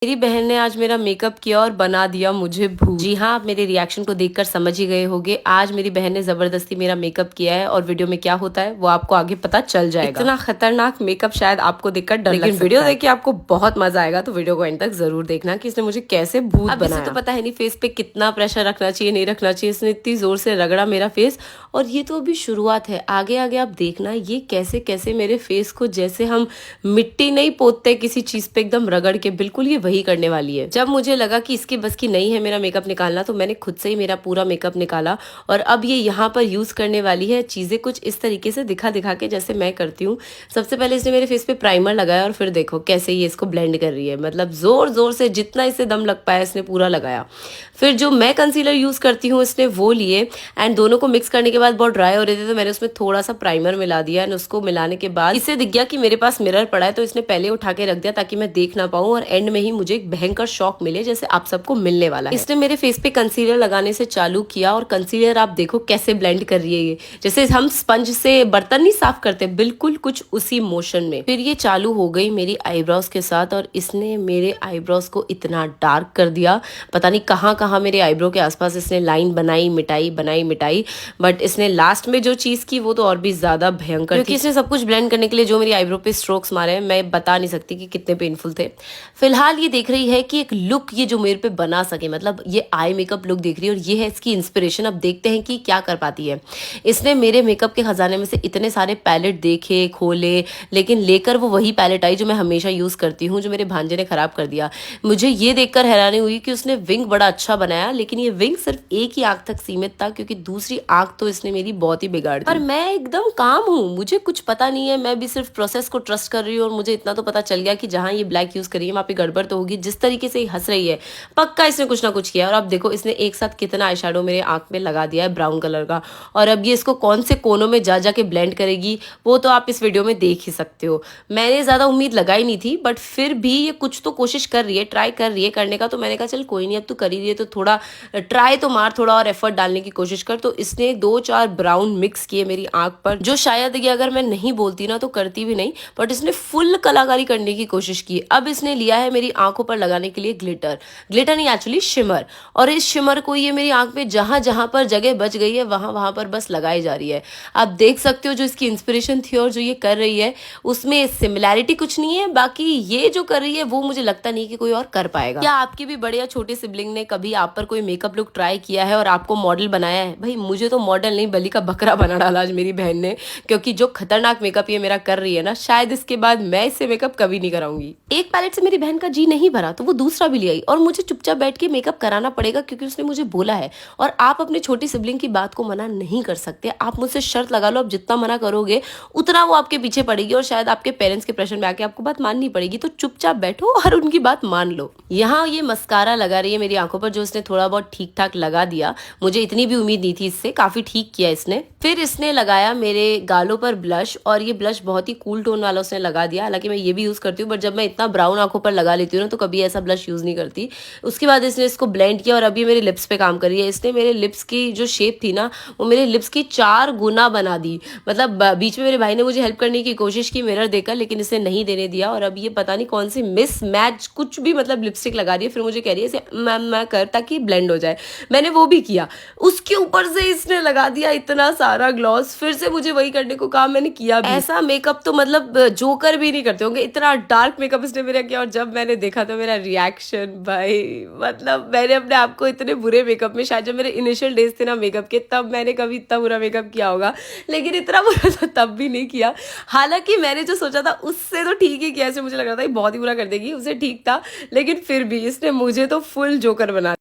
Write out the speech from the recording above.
मेरी बहन ने आज मेरा मेकअप किया और बना दिया मुझे भूत। जी हाँ, आप मेरे रिएक्शन को देखकर समझ ही गए होंगे। आज मेरी बहन ने जबरदस्ती मेरा मेकअप किया है और वीडियो में क्या होता है वो आपको आगे पता चल जाएगा। इतना खतरनाक मेकअप शायद आपको देखकर डर लग सकता है, लेकिन वीडियो देख के आपको बहुत मजा आएगा। तो वीडियो को एंड तक जरूर देखना कि इसने मुझे कैसे भूत बनाया। इसे तो पता है नहीं फेस पे कितना प्रेशर रखना चाहिए, नहीं रखना चाहिए। इसने इतनी जोर से रगड़ा मेरा फेस, और ये तो अभी शुरुआत है। आगे आगे आप देखना ये कैसे कैसे मेरे फेस को, जैसे हम मिट्टी नहीं पोतते किसी चीज पे एकदम रगड़ के, बिल्कुल ये वही करने वाली है। जब मुझे लगा कि इसकी बस की नहीं है मेरा मेकअप निकालना, तो मैंने खुद से ही मेरा पूरा मेकअप निकाला और अब ये यहाँ पर यूज करने वाली है चीजें कुछ इस तरीके से दिखा दिखा के जैसे मैं करती हूँ। सबसे पहले इसने मेरे फेस पे प्राइमर लगाया और फिर देखो कैसे ये इसको ब्लेंड कर रही है। मतलब जोर जोर से जितना इसे दम लग पाया इसने पूरा लगाया। फिर जो मैं कंसीलर यूज करती हूँ इसने वो लिए, एंड दोनों को मिक्स करने के बाद बहुत ड्राई हो रहे थे तो मैंने उसमें थोड़ा सा प्राइमर मिला दिया। एंड उसको मिलाने के बाद इसे दिख गया कि मेरे पास मिरर पड़ा है, तो इसने पहले उठा के रख दिया ताकि मैं देख ना पाऊं और एंड में ही मुझे एक भयंकर शॉक मिले जैसे आप सबको मिलने वाला है। इसने मेरे फेस पे कंसीलर लगाने से चालू किया और कंसीलर आप देखो कैसे ब्लेंड कर रही है ये, जैसे हम स्पंज से बर्तन नहीं साफ करते, बिल्कुल कुछ उसी मोशन में। फिर ये चालू हो गई मेरी आईब्रोज के साथ और इसने मेरे आईब्रोज को इतना डार्क कर दिया। पता नहीं कहाँ कहाँ मेरे आईब्रो के आसपास इसने लाइन बनाई मिटाई, बट इसने लास्ट में जो चीज की वो तो और भी ज्यादा भयंकर, क्योंकि इसने सब कुछ ब्लेंड करने के लिए जो मेरी आईब्रो पे स्ट्रोक्स मारे हैं मैं बता नहीं सकती कि कितने पेनफुल थे। फिलहाल ये देख रही है कि एक लुक ये जो मेरे पे बना सके, मतलब ये आई मेकअप लुक देख रही है और ये है इसकी इंस्पिरेशन। अब देखते हैं कि क्या कर पाती है। इसने मेरे मेकअप के खजाने में से इतने सारे पैलेट देखे खोले, लेकिन लेकर वो वही पैलेट आई जो मैं हमेशा यूज करती हूँ, जो मेरे भांजे ने खराब कर दिया। मुझे ये देखकर हैरानी हुई कि उसने विंग बड़ा अच्छा बनाया, लेकिन ये विंग सिर्फ एक ही आंख तक सीमित था, क्योंकि दूसरी आंख तो इसने मेरी बहुत ही बिगाड़ दी। पर मैं एकदम काम हूँ, मुझे कुछ पता नहीं है, मैं भी सिर्फ प्रोसेस को ट्रस्ट कर रही हूँ। और मुझे इतना तो पता चल गया कि जहाँ ये ब्लैक यूज करी है वहाँ पे गड़बड़ तो होगी। जिस तरीके से हंस रही है पक्का इसने कुछ ना कुछ किया। और अब देखो इसने एक साथ कितना आई शेडो मेरे आंख में लगा दिया है ब्राउन कलर का, और अब ये इसको कौन से कोनों में जा जाके ब्लेंड करेगी वो तो आप इस वीडियो में देख ही सकते हो। मैंने ज्यादा उम्मीद लगाई नहीं थी, बट फिर भी ये कुछ तो कोशिश कर रही है, ट्राई कर रही है करने का। तो मैंने कहा चल कोई नहीं, अब तू कर ही रही है तो थोड़ा ट्राई तो मार, थोड़ा और एफर्ट डालने की कोशिश कर। तो इसने 2-4 ब्राउन मिक्स किए मेरी आंख पर, जो शायद ये अगर मैं नहीं बोलती ना तो करती भी नहीं, बट इसने फुल कलाकारी करने की कोशिश की। अब इसने लिया है मेरी आंखों पर लगाने के लिए ग्लिटर नहीं एक्चुअली शिमर, और इस शिमर को ये मेरी आंख में जहां जहां पर जगह बच गई है वहां पर बस लगाई जा रही है। आप देख सकते हो जो इसकी इंस्पिरेशन थी और जो ये कर रही है उसमें सिमिलैरिटी कुछ नहीं है। बाकी ये जो कर रही है वो मुझे लगता नहीं कि कोई और कर पाएगा। क्या आपकी भी बड़े या छोटे सिबलिंग ने कभी आप पर कोई मेकअप लुक ट्राई किया है और आपको मॉडल बनाया है? भाई मुझे तो मॉडल नहीं बलि का बकरा बना डाला आज मेरी बहन ने, क्योंकि जो खतरनाक मेकअप ये मेरा कर रही है ना, शायद इसके बाद मैं इससे मेकअप कभी नहीं कराऊंगी। एक पैलेट से मेरी बहन का जी नहीं भरा तो वो दूसरा भी ले आई, और मुझे चुपचाप बैठ के मेकअप कराना पड़ेगा क्योंकि उसने मुझे बोला है। और आप अपने छोटी सिबलिंग की बात को मना नहीं कर सकते। आप मुझसे शर्त लगा लो, आप जितना मना करोगे उतना वो आपके पीछे पड़ेगी, और शायद आपके पेरेंट्स के प्रेशर में आके आपको बात माननी पड़ेगी। तो चुपचाप बैठो और उनकी बात मान लो। यहाँ ये मस्कारा लगा रही है मेरी आंखों पर, जो इसने थोड़ा बहुत ठीक ठाक लगा दिया। मुझे इतनी भी उम्मीद नहीं थी इससे, काफी ठीक किया इसने। फिर इसने लगाया मेरे गालों पर ब्लश, और ये ब्लश बहुत ही कूल टोन वाला उसने लगा दिया। हालांकि मैं ये भी यूज करती हूँ, बट जब मैं इतना ब्राउन आंखों पर लगा लेती हूँ ना तो कभी ऐसा ब्लश यूज नहीं करती। उसके बाद इसने इसको ब्लेंड किया और अभी मेरे लिप्स पे काम कर रही है। इसने मेरे लिप्स की जो शेप थी ना वो मेरे लिप्स की 4 गुना बना दी। मतलब बीच में मेरे भाई ने मुझे हेल्प करने की कोशिश की मिरर देकर, लेकिन इसे नहीं देने दिया। और अब ये पता नहीं कौन सी मिस मैच कुछ भी मतलब लिपस्टिक लगा रही है। फिर मुझे कह रही है मैम मैं कर ताकि ब्लेंड हो जाए। मैंने वो भी किया, उसके ऊपर से इसने लगा दिया इतना सारा ग्लॉस। फिर से मुझे वही करने को कहा, मैंने किया भी। ऐसा मेकअप तो मतलब जोकर भी नहीं करते होंगे, इतना डार्क मेकअप इसने मेरा किया। और जब मैंने देखा तो मेरा रिएक्शन, भाई मतलब मैंने अपने आप को इतने बुरे मेकअप में, शायद जब मेरे इनिशियल डेज थे ना मेकअप के, तब मैंने कभी इतना बुरा मेकअप किया होगा, लेकिन इतना बुरा तो तब भी नहीं किया। हालांकि मैंने जो सोचा था उससे तो ठीक ही किया। ऐसे मुझे लग रहा था बहुत ही बुरा कर देगी, उससे ठीक था, लेकिन फिर भी इसने मुझे तो फुल जोकर बना